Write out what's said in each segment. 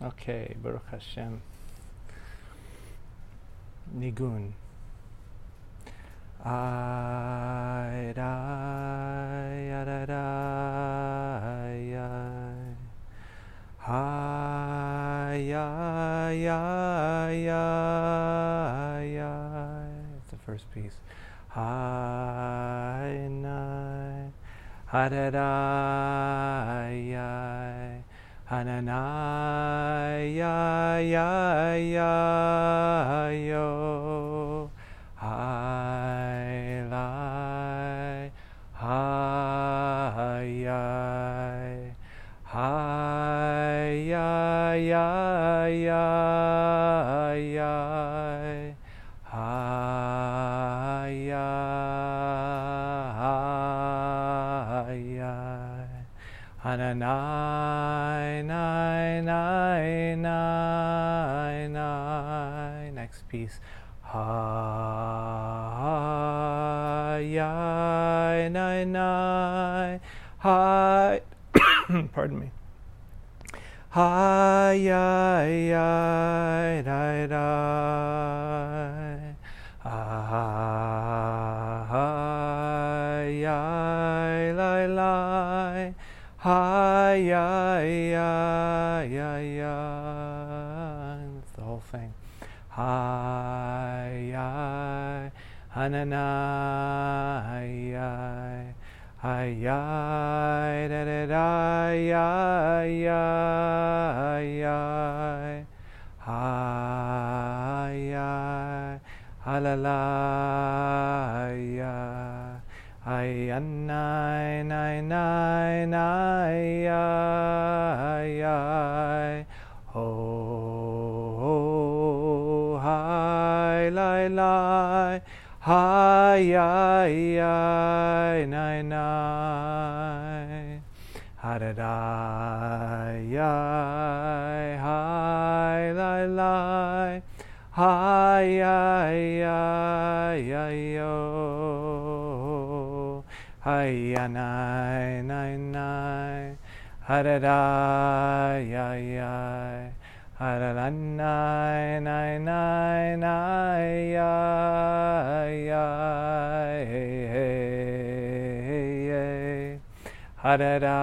Okay, Baruch Hashem. Nigun. Ay, ay, ay, ay, ay. Ay, ay, ay, ay, ay. That's the first piece. Ay, ay, ay, ay, ay. Hananai, ay, ay, ay, yo. Hi, lai, hi, ay. Hi, ay, ay, ay, ay. Hi, ay, ay. Hananai, nai, nai, nai, nai. Next piece. Hi, yai, nai, nai. Hi. Pardon me. Hi, yai, yai, nai, nai. Hi, yai, lai, lai. Hi, yai, yai, yai, yai. That's the whole thing. Hi, yai, hananai, yai, hi, yai, da, da, da, yai, yai, yai. Hi, yai, halalai, yai. Ay, nai, nai, nai, nai, ay, ay. Ho, hi, lai, lai. Hi, ay, ay, nai, nai. Ha, da, da, ay, hi, lai, lai. Hi, ay, ay, ay, yo. Hi, nai, nai, nai. Ha, da, da, ay, ay. Ha, da, da, nai, nai, nai, nai, ay, ay, hey, hey, hey. Ha, da, da,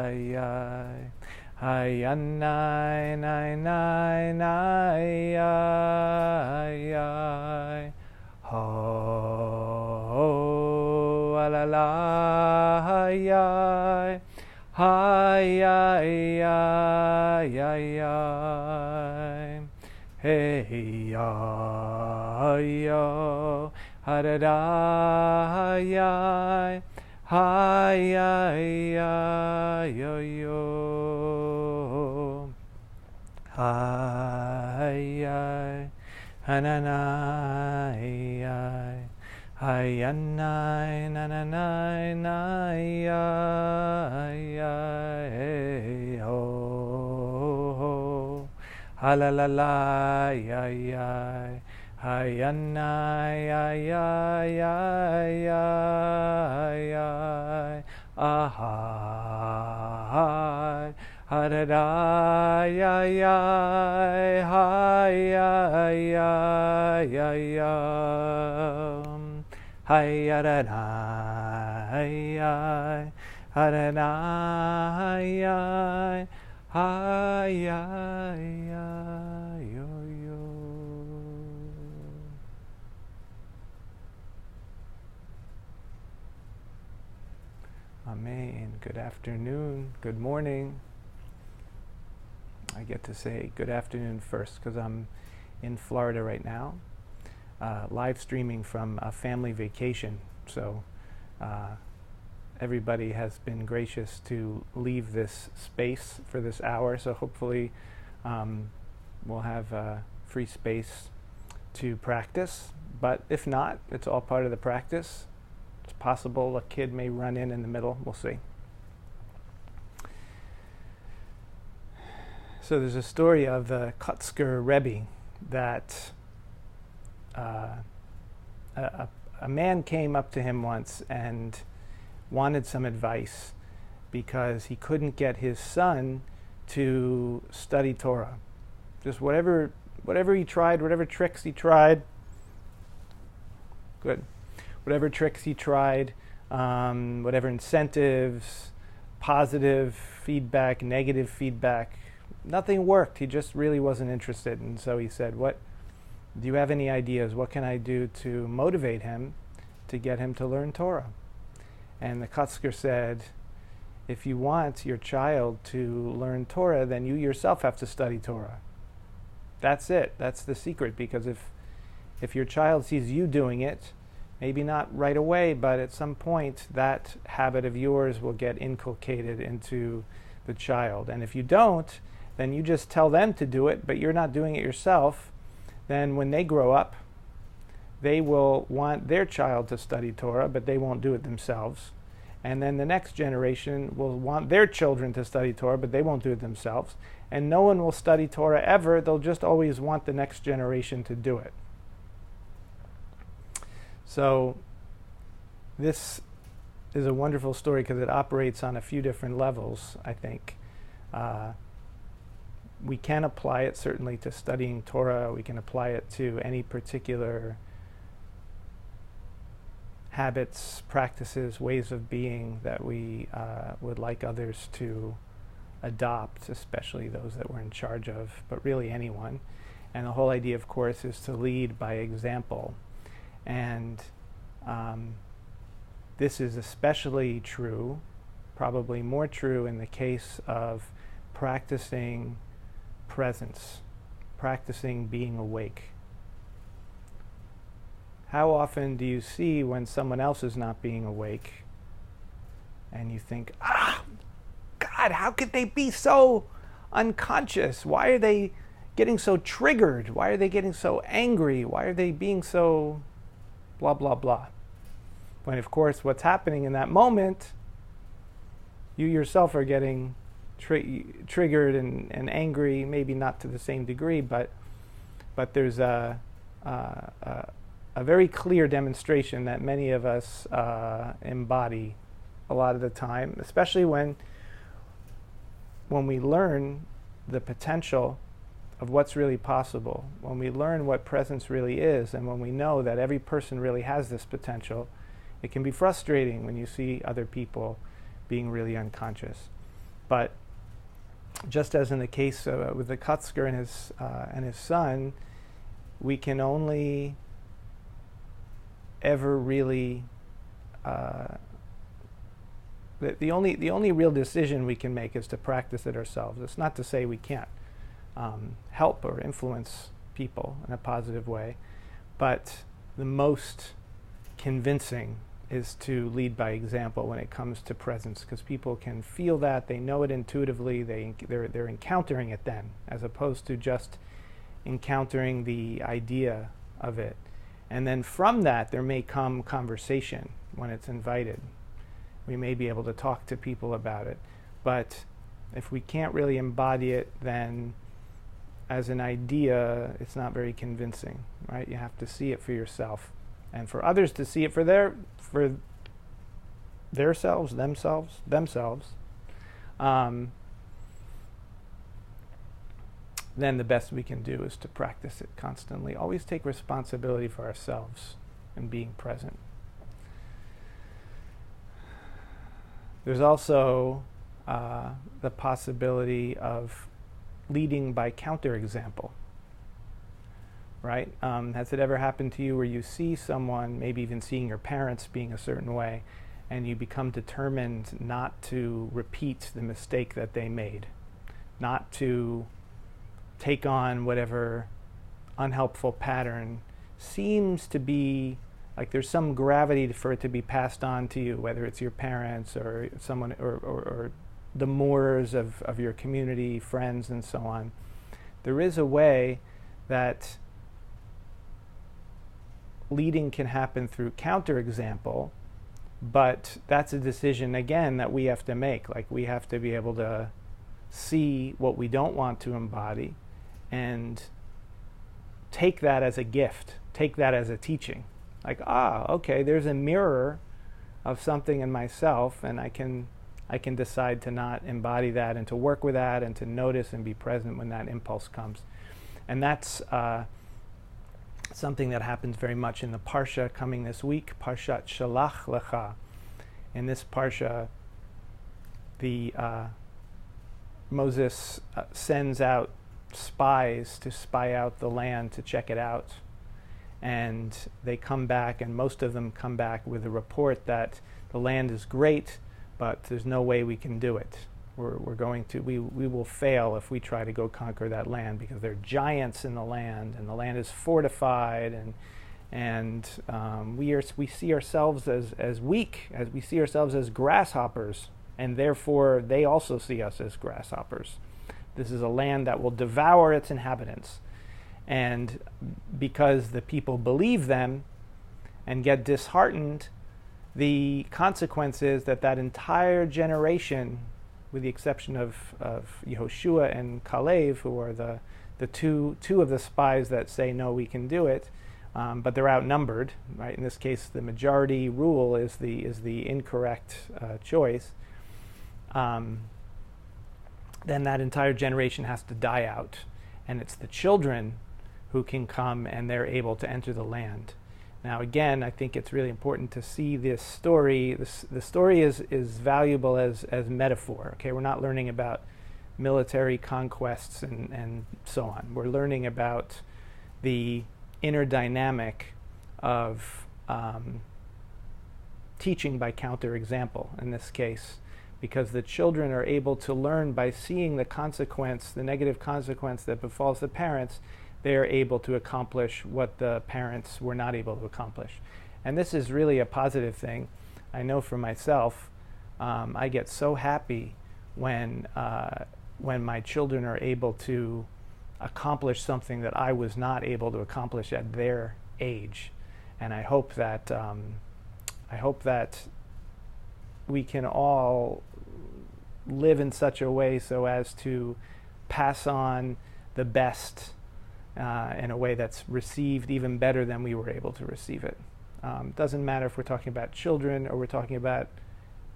ay, ay. Hi, nai, nai, nai, nai, ay, ay. Ho, la, la, ay, ay. Hi, ay, ay, ay, ay. Hey, ay, yo. Ha, da, da, ay, ay. Hi, ay, ay, yo, yo. Hi, ay. Hananai, ay. Hi, anai, nananai, nai, ay, ay, ho, ho. Halalala, ay, ay. Hi, anai, ay, ay, ay, ay, ay. Ahai. Ha-da-da, ay, ay, hi, ay, ay, ay, hi, da-da, ay, ay, ha-da-da, ay, ay, hi, ay, ay, yo, yo. Amen. Good afternoon. Good morning. I get to say good afternoon first because I'm in Florida right now, live streaming from a family vacation. So everybody has been gracious to leave this space for this hour. So hopefully we'll have free space to practice. But if not, it's all part of the practice. It's possible a kid may run in the middle. We'll see. So there's a story of the Kotzker Rebbe that a man came up to him once and wanted some advice because he couldn't get his son to study Torah. Just whatever he tried, whatever tricks he tried. Good. Whatever tricks he tried, whatever incentives, positive feedback, negative feedback, nothing worked. He just really wasn't interested. And so he said, "What do you have any ideas? What can I do to motivate him to get him to learn Torah?" And the Kotzker said, "If you want your child to learn Torah, then you yourself have to study Torah. That's it. That's the secret. Because if your child sees you doing it, maybe not right away, but at some point, that habit of yours will get inculcated into the child. And if you don't, then you just tell them to do it, but you're not doing it yourself. Then when they grow up, they will want their child to study Torah, but they won't do it themselves. And then the next generation will want their children to study Torah, but they won't do it themselves. And no one will study Torah ever. They'll just always want the next generation to do it." So this is a wonderful story because it operates on a few different levels, I think. We can apply it certainly to studying Torah. We can apply it to any particular habits, practices, ways of being that we would like others to adopt, especially those that we're in charge of, but really anyone. And the whole idea, of course, is to lead by example. And this is especially true, probably more true in the case of practicing presence, practicing being awake. How often do you see when someone else is not being awake and you think, God, how could they be so unconscious? Why are they getting so triggered? Why are they getting so angry? Why are they being so blah, blah, blah? When, of course, what's happening in that moment, you yourself are getting triggered and angry, maybe not to the same degree, but there's a very clear demonstration that many of us embody a lot of the time, especially when we learn the potential of what's really possible, when we learn what presence really is, and when we know that every person really has this potential. It can be frustrating when you see other people being really unconscious. But just as in the case with the Kotzker and his son, we can only ever really the only real decision we can make is to practice it ourselves. It's not to say we can't help or influence people in a positive way, but the most convincing is to lead by example when it comes to presence, because people can feel that, they know it intuitively, they're encountering it then, as opposed to just encountering the idea of it. And then from that there may come conversation when it's invited. We may be able to talk to people about it. But if we can't really embody it, then as an idea, it's not very convincing, right? You have to see it for yourself. And for others to see it for themselves, then the best we can do is to practice it constantly. Always take responsibility for ourselves and being present. There's also the possibility of leading by counterexample, right? Has it ever happened to you where you see someone, maybe even seeing your parents being a certain way, and you become determined not to repeat the mistake that they made, not to take on whatever unhelpful pattern seems to be like there's some gravity for it to be passed on to you, whether it's your parents or someone or the Moors of your community, friends, and so on. There is a way that leading can happen through counterexample, but that's a decision, again, that we have to make. Like, we have to be able to see what we don't want to embody and take that as a gift, take that as a teaching. Like, okay, there's a mirror of something in myself, and I can I can decide to not embody that and to work with that and to notice and be present when that impulse comes. And that's something that happens very much in the Parsha coming this week, Parshat Shalach Lecha. In this Parsha, Moses sends out spies to spy out the land, to check it out. And they come back, and most of them come back with a report that the land is great, but there's no way we can do it. We will fail if we try to go conquer that land, because there are giants in the land, and the land is fortified, and we see ourselves as weak, as we see ourselves as grasshoppers, and therefore they also see us as grasshoppers. This is a land that will devour its inhabitants. And because the people believe them and get disheartened, the consequence is that entire generation, with the exception of Yehoshua and Kalev, who are the two of the spies that say, no, we can do it, but they're outnumbered, right? In this case, the majority rule is the incorrect choice. Then that entire generation has to die out, and it's the children who can come and they're able to enter the land. Now again, I think it's really important to see this story. The story is valuable as metaphor. Okay, we're not learning about military conquests and so on. We're learning about the inner dynamic of teaching by counterexample in this case, because the children are able to learn by seeing the negative consequence that befalls the parents. They are able to accomplish what the parents were not able to accomplish. And this is really a positive thing. I know for myself, I get so happy when my children are able to accomplish something that I was not able to accomplish at their age. And I hope that we can all live in such a way so as to pass on the best in a way that's received even better than we were able to receive it. Doesn't matter if we're talking about children or we're talking about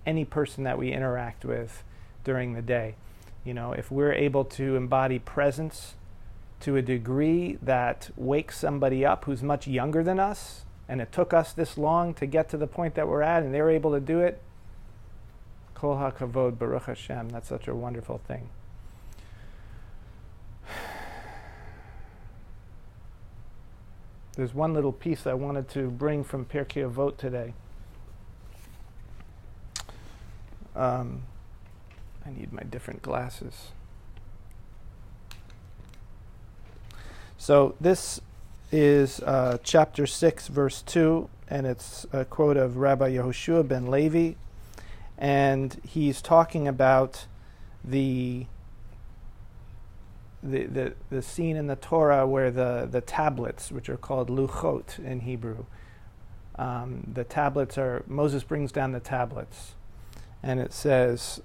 any person that we interact with during the day. You know, if we're able to embody presence to a degree that wakes somebody up who's much younger than us, and it took us this long to get to the point that we're at, and they're able to do it, Kol HaKavod, Baruch Hashem, that's such a wonderful thing. There's one little piece I wanted to bring from Pirkei Avot today. I need my different glasses. So this is chapter 6, verse 2, and it's a quote of Rabbi Yehoshua ben Levi, and he's talking about the scene in the Torah where the tablets, which are called luchot in Hebrew, the tablets are, Moses brings down the tablets, and it says,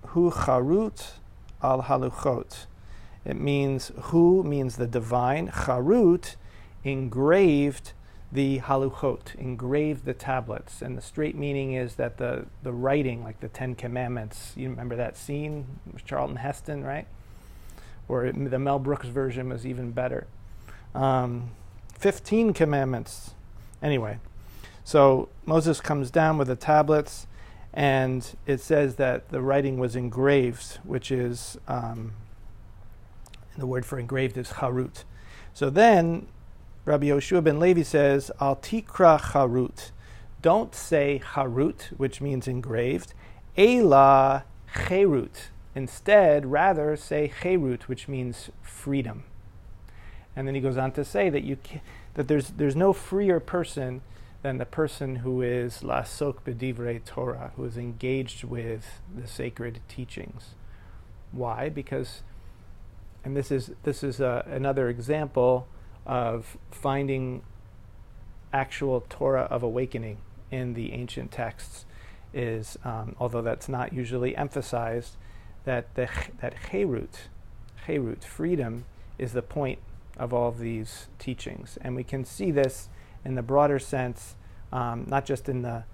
hu charut al haluchot. It means, hu means the divine, charut, engraved the haluchot, engraved the tablets. And the straight meaning is that the writing, like the Ten Commandments, you remember that scene with Charlton Heston, right? Or the Mel Brooks version was even better. 15 commandments. Anyway, so Moses comes down with the tablets, and it says that the writing was engraved, which is, the word for engraved is charut. So then, Rabbi Yehoshua ben Levi says, Al tikra charut. Don't say charut, which means engraved. Ela cherut. Instead, rather say cherut, which means freedom. And then he goes on to say that there's no freer person than the person who is la'asok b'divrei Torah, who is engaged with the sacred teachings. Why? Because, and this is another example of finding actual Torah of awakening in the ancient texts, is, although that's not usually emphasized, that cherut, freedom, is the point of all of these teachings. And we can see this in the broader sense, not just in the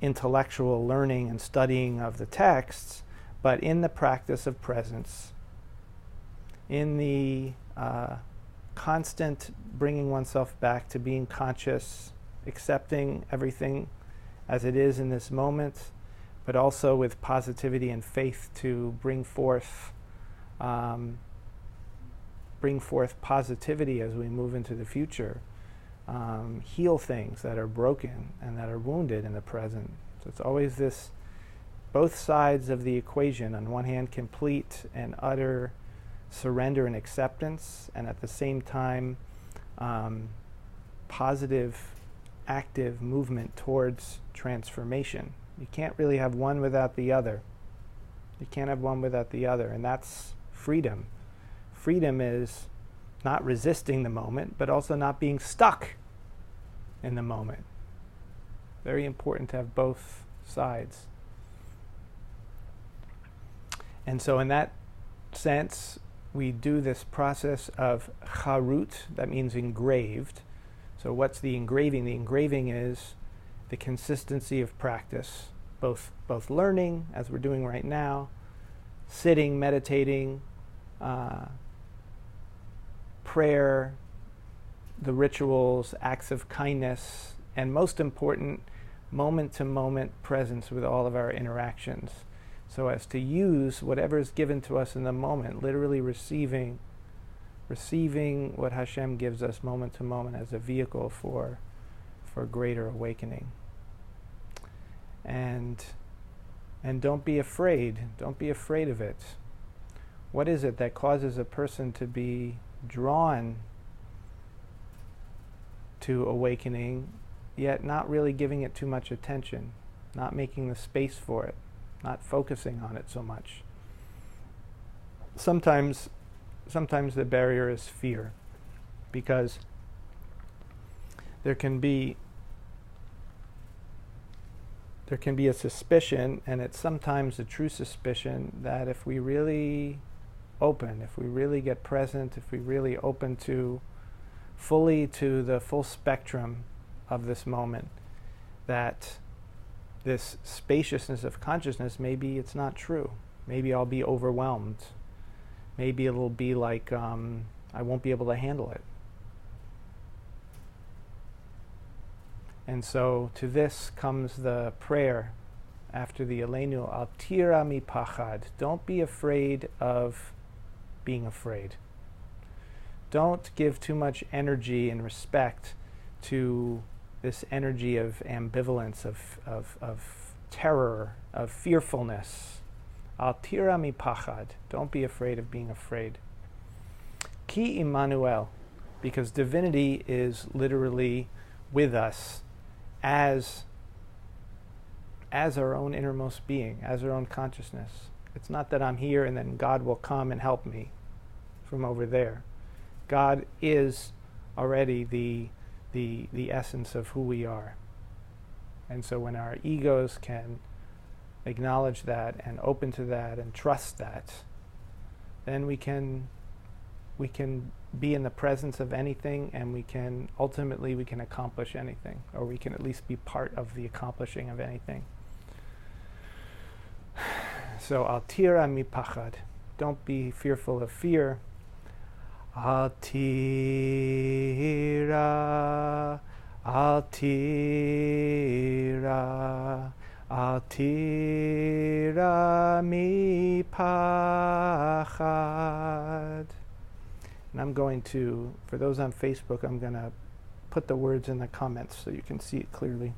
intellectual learning and studying of the texts, but in the practice of presence, in the constant bringing oneself back to being conscious, accepting everything as it is in this moment, but also with positivity and faith to bring forth positivity as we move into the future, heal things that are broken and that are wounded in the present. So it's always this, both sides of the equation. On one hand, complete and utter surrender and acceptance, and at the same time, positive, active movement towards transformation. You can't really have one without the other. You can't have one without the other, and that's freedom. Freedom is not resisting the moment, but also not being stuck in the moment. Very important to have both sides. And so in that sense, we do this process of charut, that means engraved. So what's the engraving? The engraving is the consistency of practice, both learning, as we're doing right now, sitting, meditating, prayer, the rituals, acts of kindness, and most important, moment-to-moment presence with all of our interactions, so as to use whatever is given to us in the moment, literally receiving what Hashem gives us moment to moment as a vehicle for greater awakening. And don't be afraid. Don't be afraid of it. What is it that causes a person to be drawn to awakening, yet not really giving it too much attention, not making the space for it, not focusing on it so much? Sometimes the barrier is fear, because there can be a suspicion, and it's sometimes a true suspicion, that if we really open, if we really get present, if we really open fully to the full spectrum of this moment, that this spaciousness of consciousness, maybe it's not true. Maybe I'll be overwhelmed. Maybe it'll be like I won't be able to handle it. And so to this comes the prayer after the Aleinu, Al tira mi pachad. Don't be afraid of being afraid. Don't give too much energy and respect to this energy of ambivalence, of terror, of fearfulness. Al tira mi pachad. Don't be afraid of being afraid. Ki Immanuel, because divinity is literally with us as our own innermost being, as our own consciousness. It's not that I'm here and then God will come and help me from over there. God is already the essence of who we are. And so when our egos can acknowledge that and open to that and trust that, then we can be in the presence of anything, and we can accomplish anything, or we can at least be part of the accomplishing of anything. So al tira mi pachad. Don't be fearful of fear. Al tira, al tira, al tira mi pachad. And I'm going to, for those on Facebook, I'm going to put the words in the comments so you can see it clearly.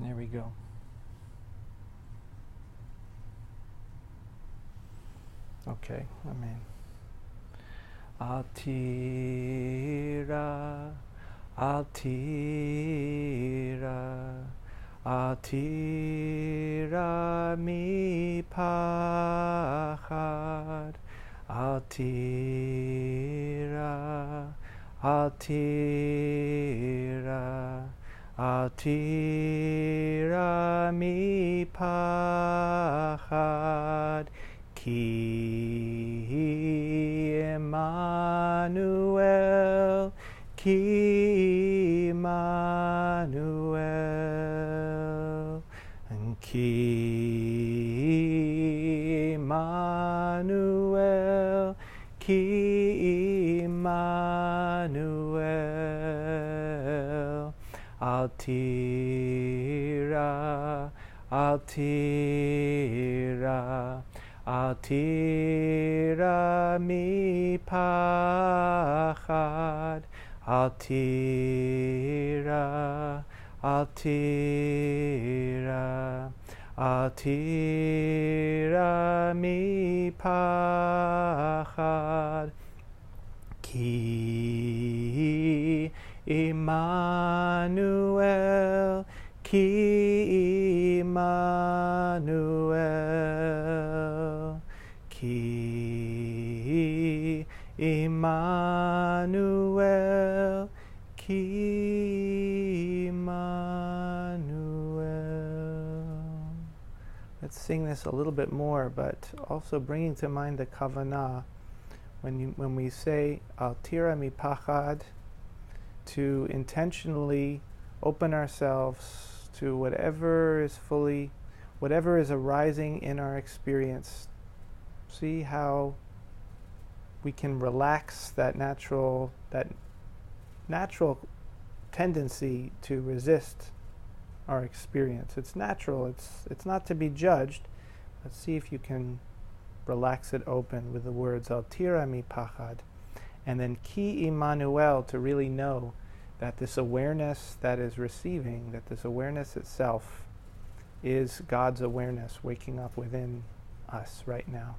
There we go. Okay, amen. Altira, altira, altira mi pachad, Altira, altira, altira mi pachad, ki Emmanuel, ki Emmanuel, ki Emmanuel, ki Emmanuel. Altira, altira, altira mi pachad, altira, altira, altira mi pachad, ki Emmanuel, ki Emmanuel, ki Emmanuel, ki Emmanuel. Let's sing this a little bit more, but also bringing to mind the kavanah. When we say altira mi pachad, to intentionally open ourselves to whatever is arising in our experience. See how we can relax that natural tendency to resist our experience. It's natural, it's not to be judged, but see if you can relax it open with the words altira mi pachad. And then ki Emmanuel, to really know that this awareness that is receiving, that this awareness itself is God's awareness waking up within us right now.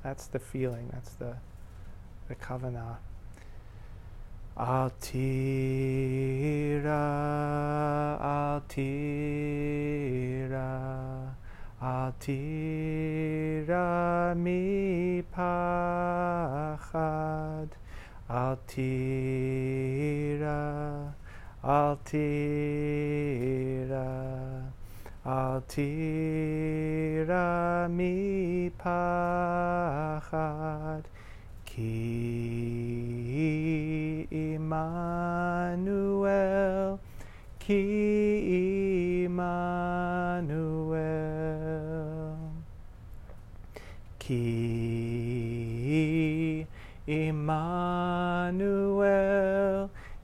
That's the feeling, that's the kavanah. Altira, altira, altira mi pachad, altira, altira, altira mi pachad, ki Emmanuel, ki Emmanuel, ki Emmanuel,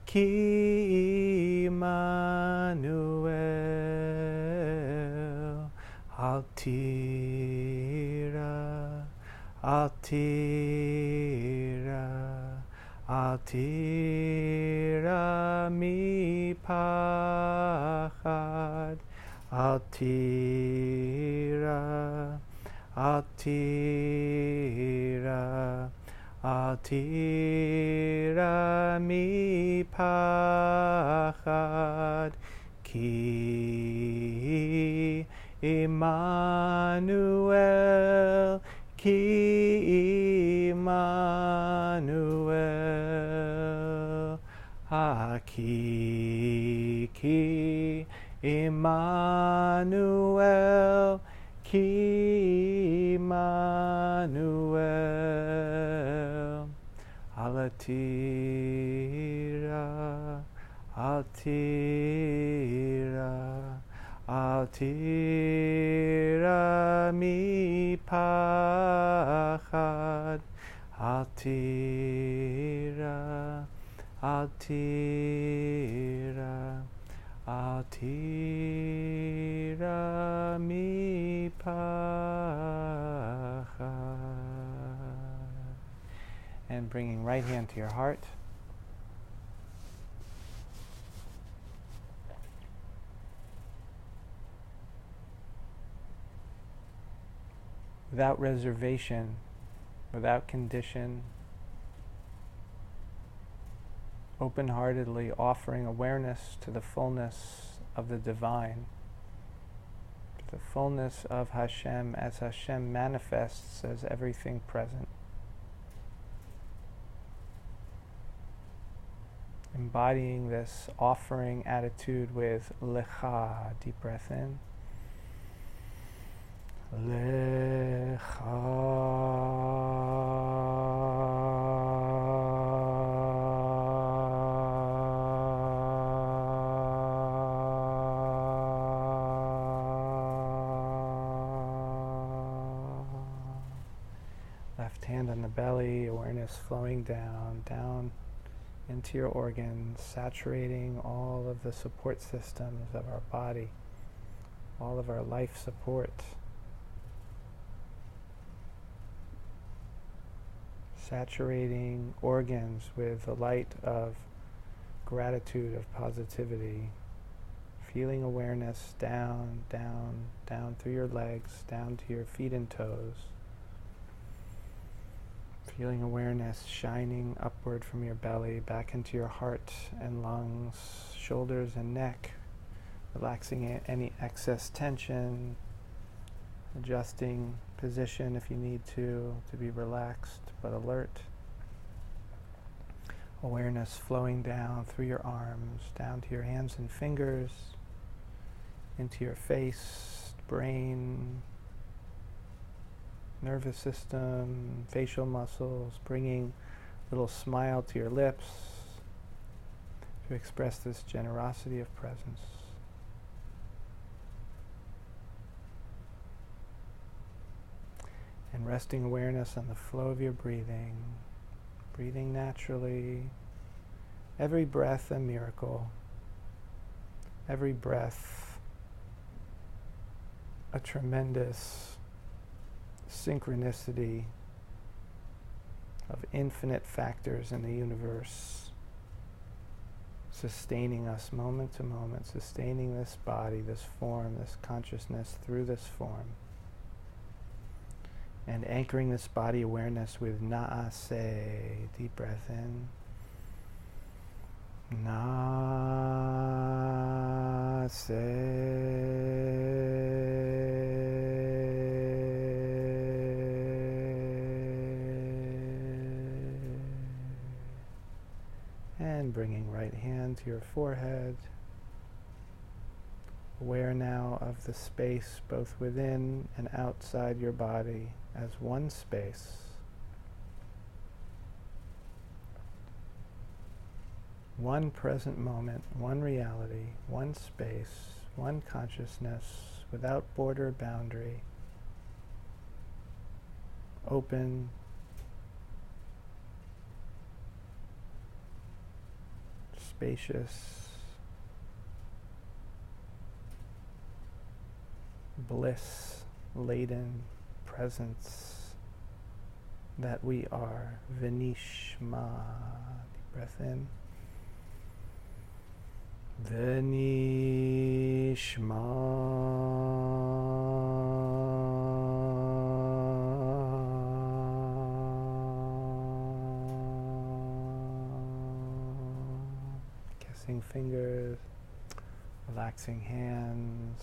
ki Emmanuel, altira, altira, altira mi pachad, altira, altira, altira mi pachad, ki Emmanuel, ki Emmanuel, ki Emmanuel, ki Emmanuel, altira, altira, altira mi pachad, altira, altira, altira mi pachad. And bringing right hand to your heart. Without reservation, without condition, open-heartedly offering awareness to the fullness of the divine, to the fullness of Hashem as Hashem manifests as everything present. embodying this offering attitude with Lecha, deep breath in. Left hand on the belly, awareness flowing down into your organs, saturating all of the support systems of our body, all of our life support. Saturating organs with the light of gratitude, of positivity. Feeling awareness down through your legs, down to your feet and toes. Feeling awareness shining upward from your belly, back into your heart and lungs, shoulders and neck. Relaxing any excess tension. Adjusting position if you need to be relaxed but alert. Awareness flowing down through your arms, down to your hands and fingers, into your face, brain, nervous system, facial muscles, bringing a little smile to your lips to express this generosity of presence. And resting awareness on the flow of your breathing, breathing naturally, every breath a miracle, every breath a tremendous synchronicity of infinite factors in the universe, sustaining us moment to moment, sustaining this body, this form, this consciousness through this form. And anchoring this body awareness with Na'aseh, deep breath in. And bringing right hand to your forehead. Aware now of the space both within and outside your body as one space. One present moment, one reality, one space, one consciousness, without border, boundary. Open, spacious, bliss-laden presence that we are. V'nishma. Deep breath in. V'nishma. Kissing fingers, relaxing hands,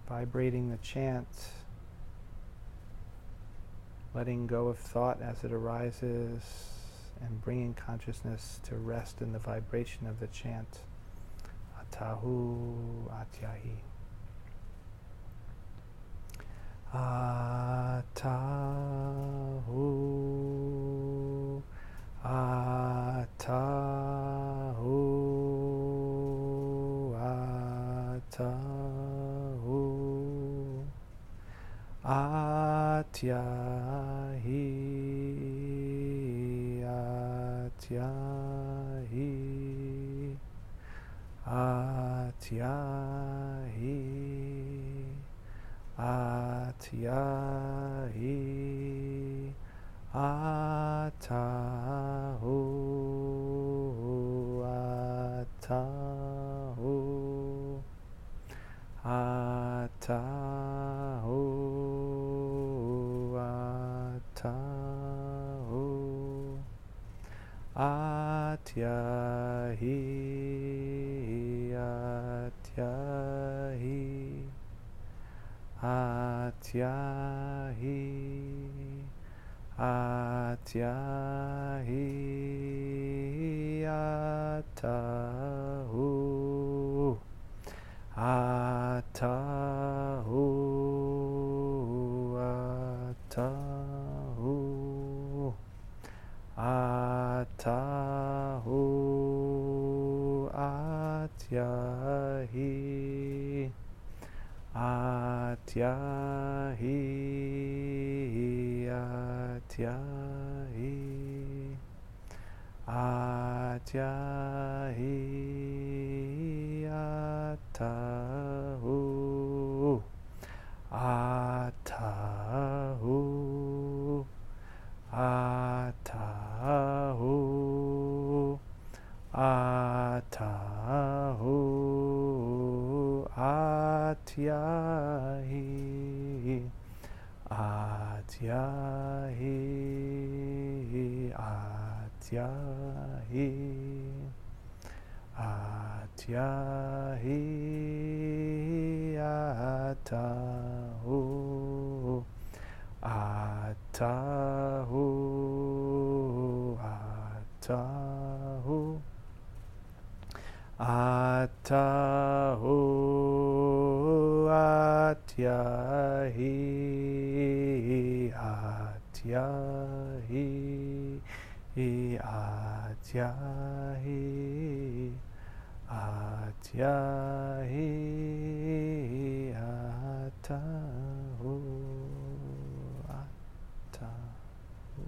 vibrating the chant, letting go of thought as it arises, and bringing consciousness to rest in the vibration of the chant. Atahu Atyahi. Atahu Atahu Atahu Atyahi Atyahi Atyahi Atyahi Atahu Atahu Atahu Atahu Atyahi Atyahi Atyahi Atyahi Atahu, Atahu, Atahu, Atahu, Atyahi, Atyahi, Atyahi, Atyahi, Atahu, Atahu, Atahu, Atahu, Atyahi, Atyahi, Atyahi, Atyahi, Atahu, Atahu, Atahu, Atahu, Atyahi, Atyahi, Atyahi, Atyahi, Atahu, Atahu,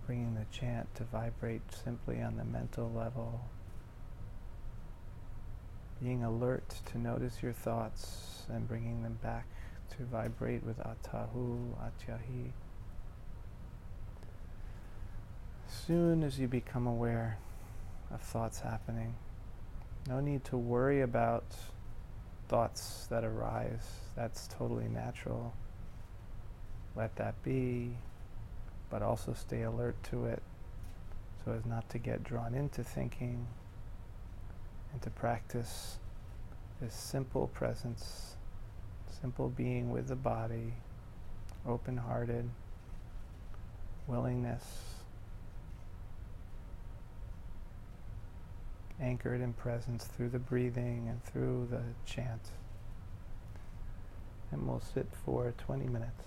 bringing the chant to vibrate simply on the mental level, being alert to notice your thoughts and bringing them back to vibrate with Atahu, Atyahi. As soon as you become aware of thoughts happening, no need to worry about thoughts that arise. That's totally natural. Let that be, but also stay alert to it so as not to get drawn into thinking and to practice this simple presence, simple being with the body, open-hearted, willingness, anchored in presence through the breathing and through the chant. And we'll sit for 20 minutes.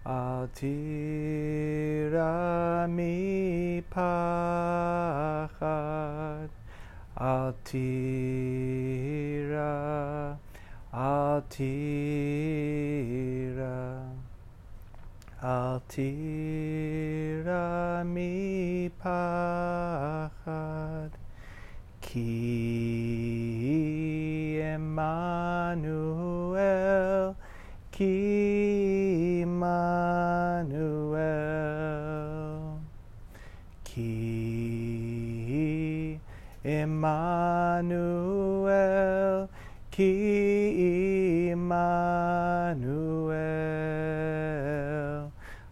Altira mi pachad. Altira, altira, altira mi pachad. Ki Emmanuel, ki Emmanuel, ki Emmanuel, ki Emmanuel,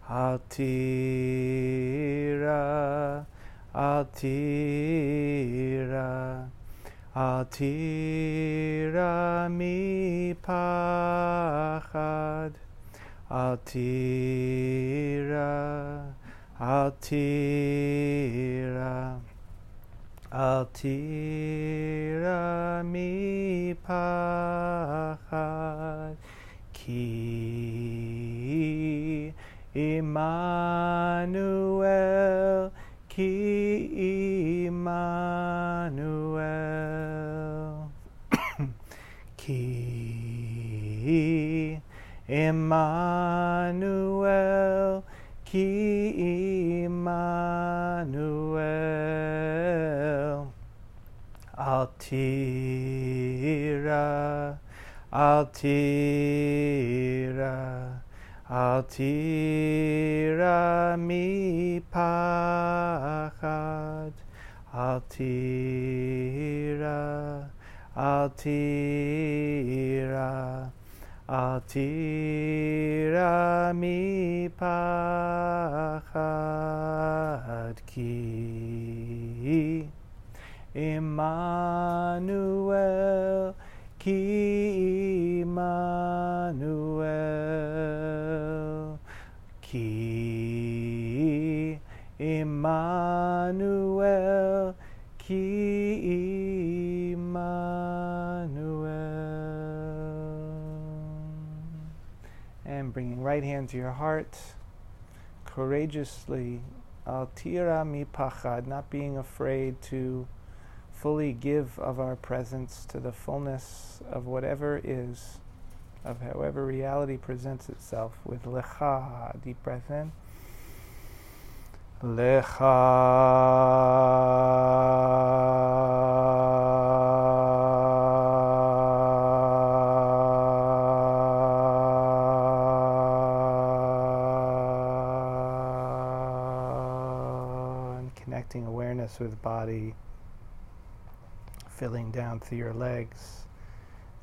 altira, altira, altira mi pachad. Altira, altira, altira mi pachad. Ki Emmanuel, ki Emmanuel, ki Emmanuel, ki Emmanuel, altira, altira, altira mi pachad. Altira, altira, altira mi pachad. Ki Emmanuel, ki Emmanuel, ki Emmanuel, ki Emmanuel. And bringing right hand to your heart, courageously, altira mi pachad, not being afraid to fully give of our presence to the fullness of whatever is, of however reality presents itself, with lecha, deep breath in. And connecting awareness with body, filling down through your legs,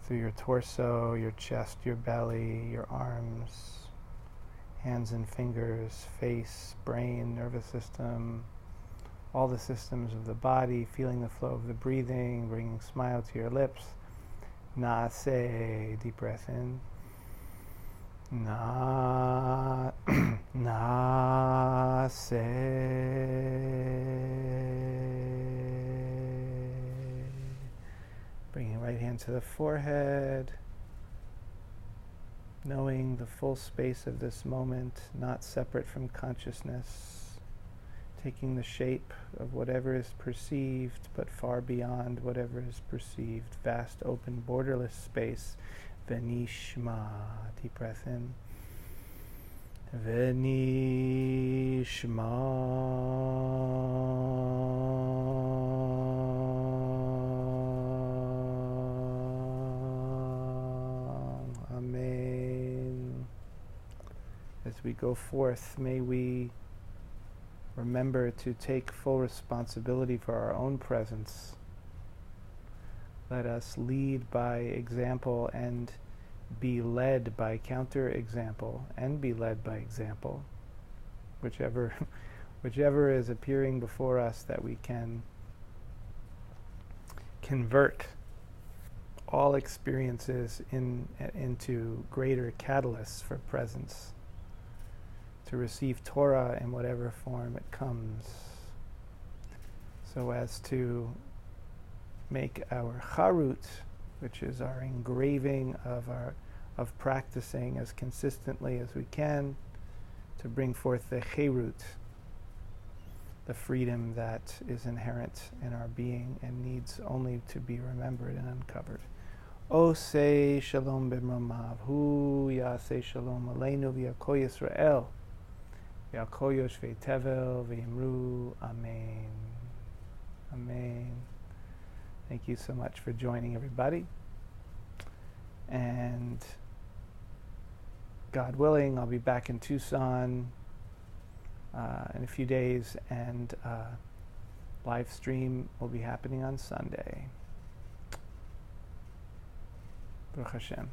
through your torso, your chest, your belly, your arms, hands and fingers, face, brain, nervous system, all the systems of the body, feeling the flow of the breathing, bringing a smile to your lips. Nase, deep breath in. Na, nase. Bringing right hand to the forehead, knowing the full space of this moment, not separate from consciousness, taking the shape of whatever is perceived, but far beyond whatever is perceived, vast, open, borderless space. Venishma, deep breath in. Venishma. Amen. As we go forth, may we remember to take full responsibility for our own presence. Let us lead by example and be led by counter-example, and be led by example. Whichever is appearing before us, that we can convert all experiences into greater catalysts for presence, to receive Torah in whatever form it comes, so as to make our charut, which is our engraving of practicing as consistently as we can, to bring forth the cherut, the freedom that is inherent in our being and needs only to be remembered and uncovered. O say shalom b'mromav, hu yaseh shalom aleinu v'yakol Yisrael, v'yakol yoshvei tevel v'yimru amen. Amen. Thank you so much for joining, everybody. And God willing, I'll be back in Tucson in a few days, and live stream will be happening on Sunday. Baruch Hashem.